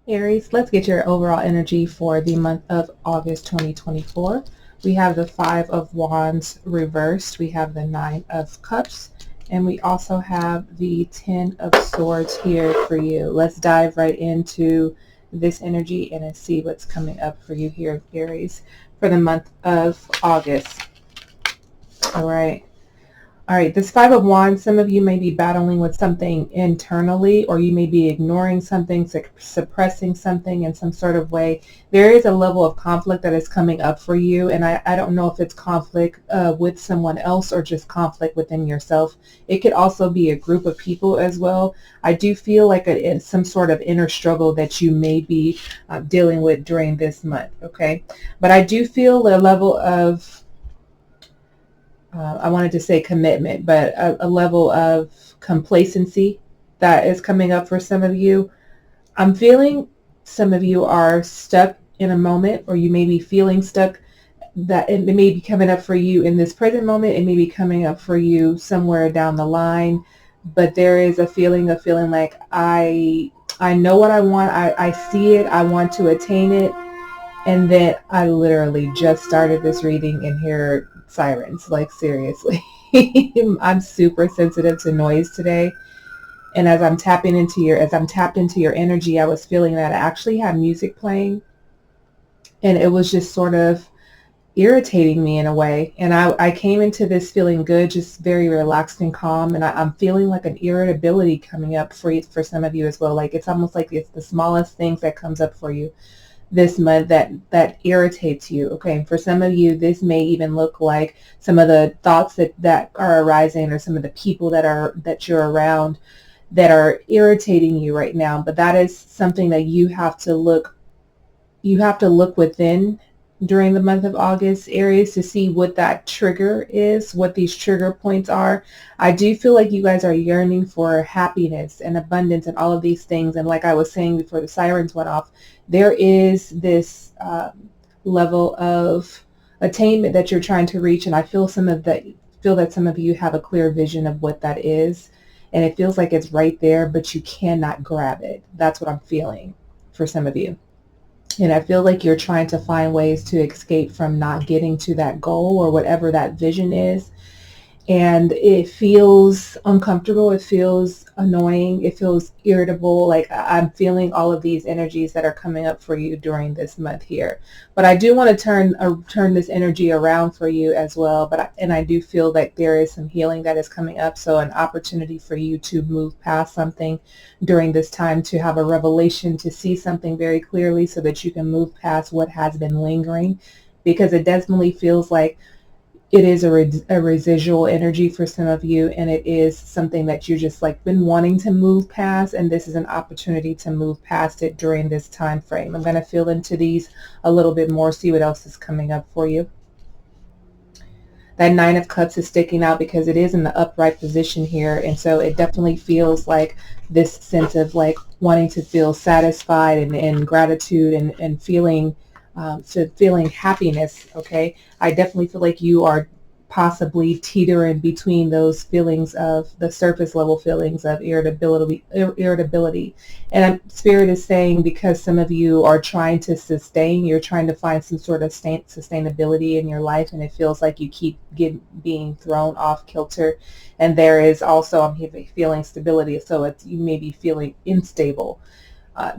Aries, let's get your overall energy for the month of August 2024. We have the Five of Wands reversed. We have the Nine of Cups. And we also have the Ten of Swords here for you. Let's dive right into this energy and see what's coming up for you here, Aries, for the month of August. All right. All right, this Five of Wands, some of you may be battling with something internally, or you may be ignoring something, suppressing something in some sort of way. There is a level of conflict that is coming up for you, and I don't know if it's conflict with someone else or just conflict within yourself. It could also be a group of people as well. I do feel like some sort of inner struggle that you may be dealing with during this month, okay? But I do feel a level of I wanted to say commitment, but a level of complacency that is coming up for some of you. I'm feeling some of you are stuck in a moment, or you may be feeling stuck, that it may be coming up for you in this present moment. It may be coming up for you somewhere down the line, but there is a feeling of feeling like I know what I want. I see it. I want to attain it. And then I literally just started this reading and hear sirens. Like, seriously. I'm super sensitive to noise today. And as I'm tapped into your energy, I was feeling that I actually had music playing, and it was just sort of irritating me in a way. And I came into this feeling good, just very relaxed and calm. And I'm feeling like an irritability coming up for some of you as well. Like, it's almost like it's the smallest things that comes up for you this month that irritates you. Okay, and for some of you, this may even look like some of the thoughts that are arising, or some of the people that you're around that are irritating you right now. But that is something that you have to look within during the month of August, Aries, to see what that trigger is, what these trigger points are. I do feel like you guys are yearning for happiness and abundance and all of these things. And like I was saying before the sirens went off, there is this level of attainment that you're trying to reach. And I feel that some of you have a clear vision of what that is. And it feels like it's right there, but you cannot grab it. That's what I'm feeling for some of you. And I feel like you're trying to find ways to escape from not getting to that goal or whatever that vision is. And it feels uncomfortable. It feels annoying. It feels irritable. Like, I'm feeling all of these energies that are coming up for you during this month here. But I do want to turn this energy around for you as well. And I do feel like there is some healing that is coming up. So an opportunity for you to move past something during this time, to have a revelation, to see something very clearly so that you can move past what has been lingering, because it definitely feels like it is a residual energy for some of you, and it is something that you just like been wanting to move past, and this is an opportunity to move past it during this time frame. I'm going to feel into these a little bit more, see what else is coming up for you. That Nine of Cups is sticking out because it is in the upright position here, and so it definitely feels like this sense of like wanting to feel satisfied and gratitude and feeling happiness. Okay, I definitely feel like you are possibly teetering between those feelings of the surface level feelings of irritability. And Spirit is saying, because some of you are trying to sustain, you're trying to find some sort of sustainability in your life, and it feels like you keep being thrown off kilter. And there is also, I'm feeling stability, so you may be feeling unstable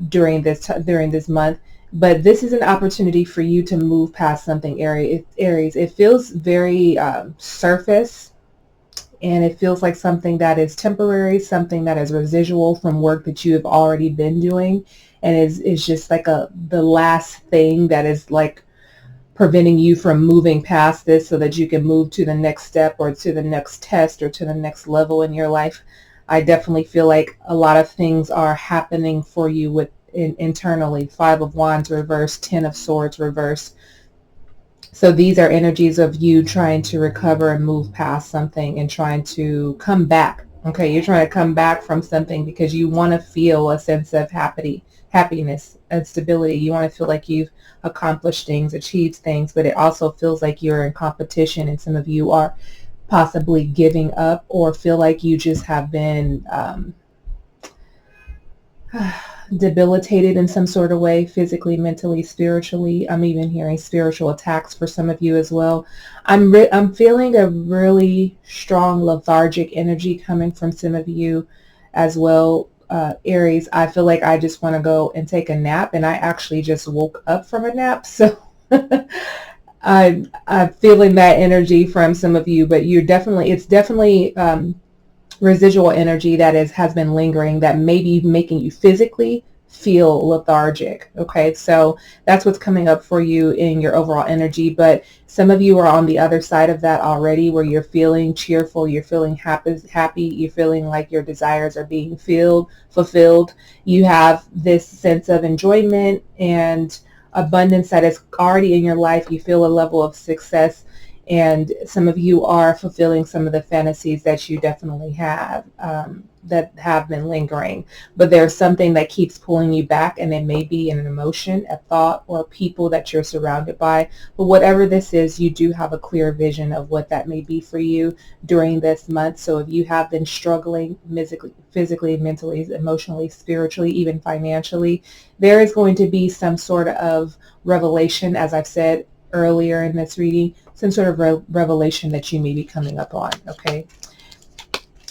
during this month. But this is an opportunity for you to move past something, Aries. It feels very surface, and it feels like something that is temporary, something that is residual from work that you have already been doing, and is just like the last thing that is like preventing you from moving past this so that you can move to the next step, or to the next test, or to the next level in your life. I definitely feel like a lot of things are happening for you internally. Five of Wands reverse, Ten of Swords reverse. So these are energies of you trying to recover and move past something and trying to come back. Okay, you're trying to come back from something because you want to feel a sense of happiness and stability. You want to feel like you've accomplished things, achieved things, but it also feels like you're in competition, and some of you are possibly giving up, or feel like you just have been debilitated in some sort of way, physically, mentally, spiritually. I'm even hearing spiritual attacks for some of you as well. I'm feeling a really strong lethargic energy coming from some of you as well. Aries, I feel like I just want to go and take a nap, and I actually just woke up from a nap. So I'm feeling that energy from some of you, but it's definitely residual energy that has been lingering, that may be making you physically feel lethargic. Okay, so that's what's coming up for you in your overall energy. But some of you are on the other side of that already, where you're feeling cheerful, you're feeling happy, you're feeling like your desires are being fulfilled. You have this sense of enjoyment and abundance that is already in your life. You feel a level of success, and some of you are fulfilling some of the fantasies that you definitely have, that have been lingering. But there's something that keeps pulling you back, and it may be an emotion, a thought, or people that you're surrounded by. But whatever this is, you do have a clear vision of what that may be for you during this month. So if you have been struggling physically, mentally, emotionally, spiritually, even financially, there is going to be some sort of revelation, as I've said earlier in this reading, some sort of revelation that you may be coming up on. Okay.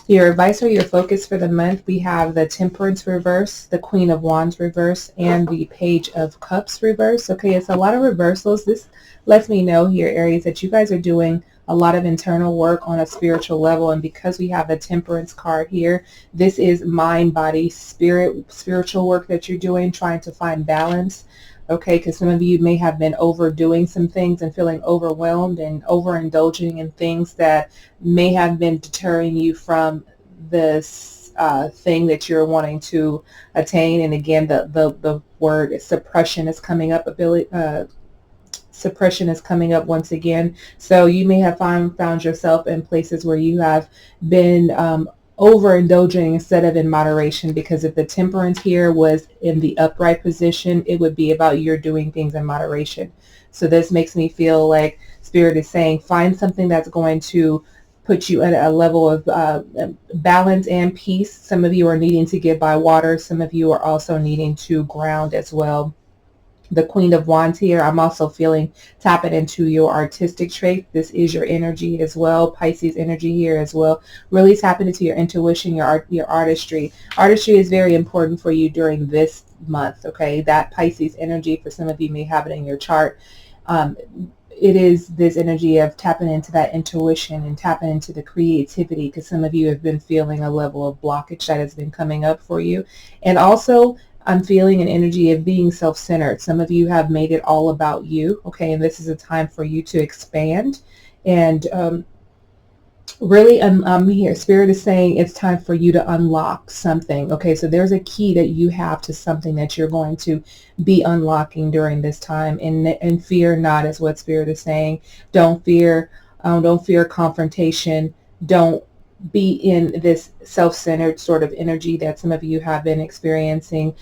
Your advice or your focus for the month, we have the Temperance reverse, the Queen of Wands reverse, and the Page of Cups reverse. Okay, it's a lot of reversals. This lets me know here, Aries, that you guys are doing a lot of internal work on a spiritual level. And because we have the Temperance card here, this is mind, body, spirit, spiritual work that you're doing, trying to find balance. Okay, because some of you may have been overdoing some things and feeling overwhelmed and overindulging in things that may have been deterring you from this thing that you're wanting to attain. And again, the word suppression is coming up. Suppression is coming up once again. So you may have found yourself in places where you have been overindulging instead of in moderation, because if the Temperance here was in the upright position, it would be about you're doing things in moderation. So this makes me feel like Spirit is saying, find something that's going to put you at a level of balance and peace. Some of you are needing to get by water. Some of you are also needing to ground as well. The Queen of Wands here, I'm also feeling tapping into your artistic trait. This is your energy as well. Pisces energy here as well. Really tapping into your intuition, your artistry. Artistry is very important for you during this month. Okay, that Pisces energy, for some of you may have it in your chart. It is this energy of tapping into that intuition and tapping into the creativity, because some of you have been feeling a level of blockage that has been coming up for you. And also, I'm feeling an energy of being self-centered. Some of you have made it all about you, okay, and this is a time for you to expand. And really, I'm here. Spirit is saying it's time for you to unlock something, okay? So there's a key that you have to something that you're going to be unlocking during this time, and fear not is what Spirit is saying. Don't fear confrontation. Don't be in this self-centered sort of energy that some of you have been experiencing.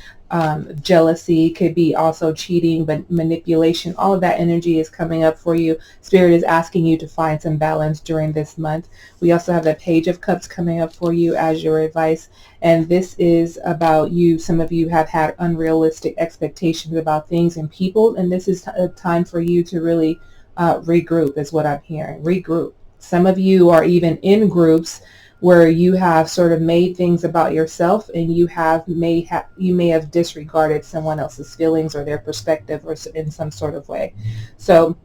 Jealousy could be also cheating, but manipulation, all of that energy is coming up for you. Spirit is asking you to find some balance during this month. We also have the Page of Cups coming up for you as your advice. And this is about you. Some of you have had unrealistic expectations about things and people. And this is a time for you to really regroup, is what I'm hearing. Regroup. Some of you are even in groups where you have sort of made things about yourself, and you may have disregarded someone else's feelings or their perspective, or in some sort of way. So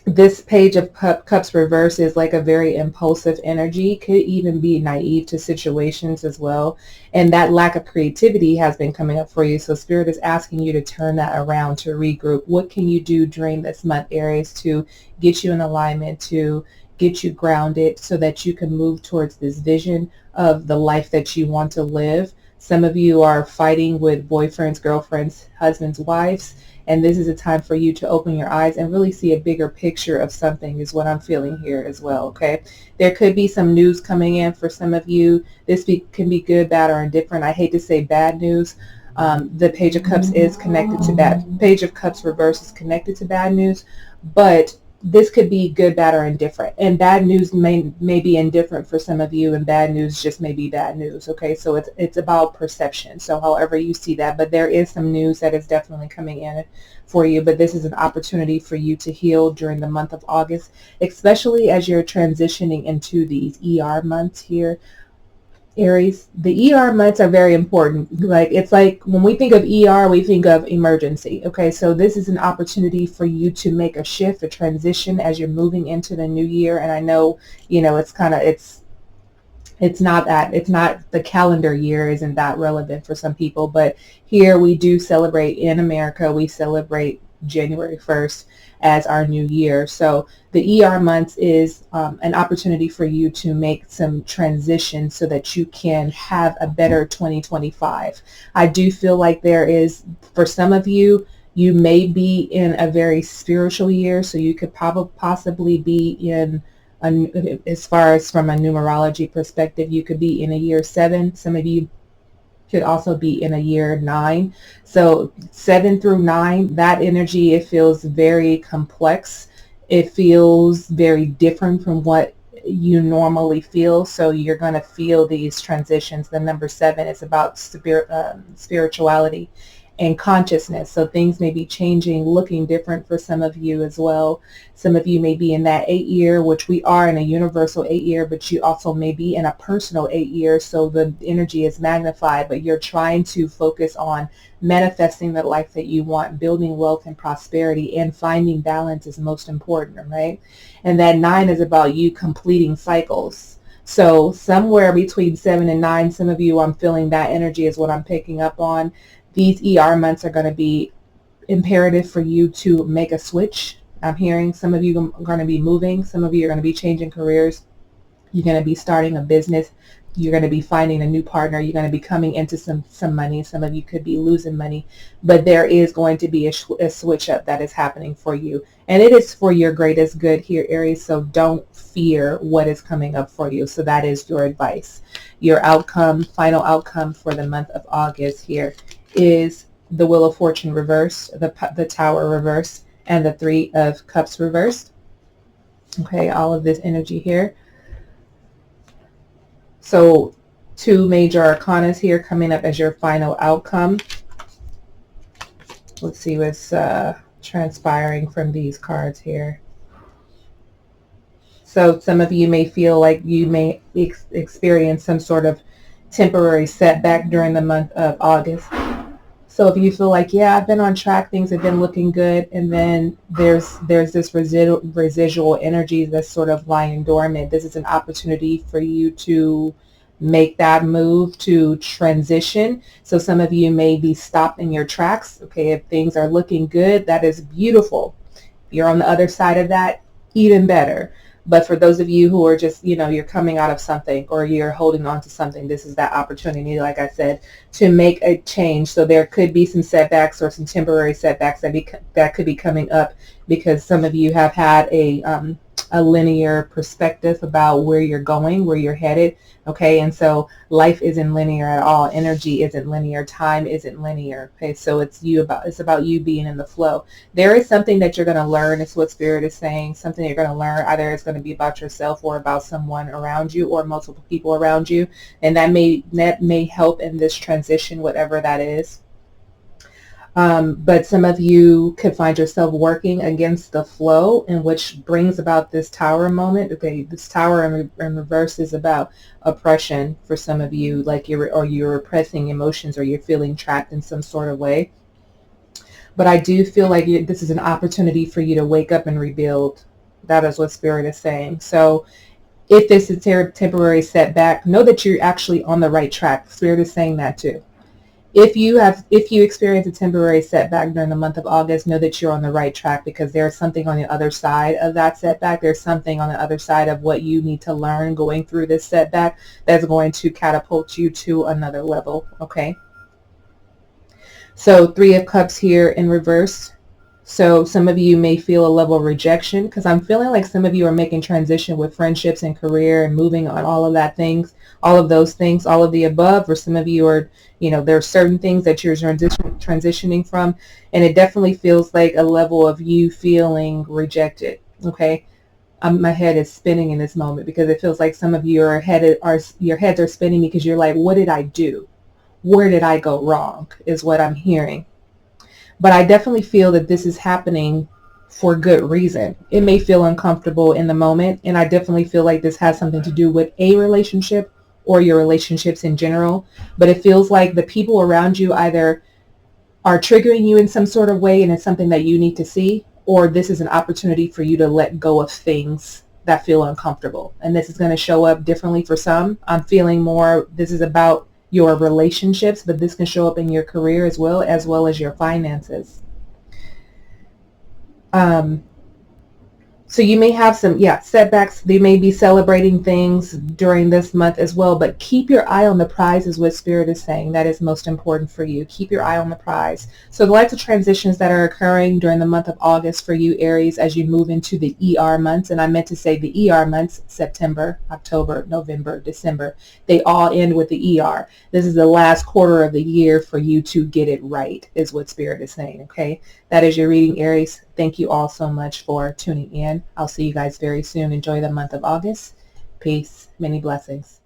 this Page of Cups reverse is like a very impulsive energy, could even be naive to situations as well. And that lack of creativity has been coming up for you. So Spirit is asking you to turn that around, to regroup. What can you do during this month, Aries, to get you in alignment, to get you grounded, so that you can move towards this vision of the life that you want to live? Some of you are fighting with boyfriends, girlfriends, husbands, wives, and this is a time for you to open your eyes and really see a bigger picture of something, is what I'm feeling here as well, okay? There could be some news coming in for some of you. This can be good, bad, or indifferent. I hate to say bad news. The Page of Cups is connected to bad. Page of Cups reverse is connected to bad news, but this could be good, bad, or indifferent. And bad news may be indifferent for some of you, and bad news just may be bad news. Okay, so it's about perception. So however you see that, but there is some news that is definitely coming in for you. But this is an opportunity for you to heal during the month of August, especially as you're transitioning into these ER months here. Aries, the ER months are very important. Like, it's like when we think of ER, we think of emergency. Okay, so this is an opportunity for you to make a shift, a transition as you're moving into the new year. And I know, it's kind of, it's not the calendar year isn't that relevant for some people, but here we do celebrate in America, we celebrate January 1st as our new year. So the ER months is an opportunity for you to make some transition so that you can have a better 2025. I do feel like there is, for some of you, you may be in a very spiritual year, so you could possibly be in, as far as from a numerology perspective, you could be in a year 7. Some of you could also be in a year 9. So 7 through 9, that energy, it feels very complex. It feels very different from what you normally feel. So you're going to feel these transitions. The number 7 is about spirituality and consciousness. So things may be changing, looking different for some of you as well. Some of you may be in that 8 year, which we are in a universal 8 year, but you also may be in a personal 8 year. So the energy is magnified, but you're trying to focus on manifesting the life that you want, building wealth and prosperity, and finding balance is most important, right? And that 9 is about you completing cycles. So somewhere between 7 and 9, some of you, I'm feeling that energy is what I'm picking up on. These ER months are going to be imperative for you to make a switch. I'm hearing some of you are going to be moving. Some of you are going to be changing careers. You're going to be starting a business. You're going to be finding a new partner. You're going to be coming into some money. Some of you could be losing money, but there is going to be a switch up that is happening for you. And it is for your greatest good here, Aries. So don't fear what is coming up for you. So that is your advice. Your outcome, final outcome for the month of August here is the Wheel of Fortune reversed, the Tower reversed, and the 3 of Cups reversed. Okay, all of this energy here. So 2 major arcanas here coming up as your final outcome. Let's see what's transpiring from these cards here. So some of you may feel like you may experience some sort of temporary setback during the month of August. So if you feel like, yeah, I've been on track, things have been looking good, and then there's this residual energy that's sort of lying dormant, this is an opportunity for you to make that move, to transition. So some of you may be stopped in your tracks. Okay, if things are looking good, that is beautiful. If you're on the other side of that, even better. But for those of you who are just, you're coming out of something or you're holding on to something, this is that opportunity, like I said, to make a change. So there could be some setbacks or some temporary setbacks that could be coming up because some of you have had a linear perspective about where you're going, where you're headed. Okay, and so life isn't linear at all. Energy isn't linear. Time isn't linear. Okay, so it's about you being in the flow. There is something that you're going to learn. It's what Spirit is saying. Something you're going to learn. Either it's going to be about yourself or about someone around you or multiple people around you, and that may help in this transition, whatever that is. But some of you could find yourself working against the flow, and which brings about this Tower moment. Okay, this Tower in reverse is about oppression for some of you, like you're repressing emotions or you're feeling trapped in some sort of way. But I do feel like this is an opportunity for you to wake up and rebuild. That is what Spirit is saying. So if this is a temporary setback, know that you're actually on the right track. Spirit is saying that too. If you experience a temporary setback during the month of August, know that you're on the right track because there's something on the other side of that setback. There's something on the other side of what you need to learn going through this setback that's going to catapult you to another level, okay? So 3 of Cups here in reverse. So some of you may feel a level of rejection because I'm feeling like some of you are making transition with friendships and career and moving on all of that things, all of those things, all of the above, or some of you are, there are certain things that you're transitioning from, and it definitely feels like a level of you feeling rejected. Okay. My head is spinning in this moment because it feels like some of your your heads are spinning because you're like, what did I do? Where did I go wrong? Is what I'm hearing. But I definitely feel that this is happening for good reason. It may feel uncomfortable in the moment, and I definitely feel like this has something to do with a relationship or your relationships in general. But it feels like the people around you either are triggering you in some sort of way and it's something that you need to see, or this is an opportunity for you to let go of things that feel uncomfortable. And this is going to show up differently for some. I'm feeling more this is about your relationships, but this can show up in your career as well as your finances. Um, so you may have some, setbacks. They may be celebrating things during this month as well, but keep your eye on the prize is what Spirit is saying. That is most important for you. Keep your eye on the prize. So the lots of transitions that are occurring during the month of August for you, Aries, as you move into the ER months, and I meant to say the ER months, September, October, November, December, they all end with the ER. This is the last quarter of the year for you to get it right, is what Spirit is saying, okay? That is your reading, Aries. Thank you all so much for tuning in. I'll see you guys very soon. Enjoy the month of August. Peace. Many blessings.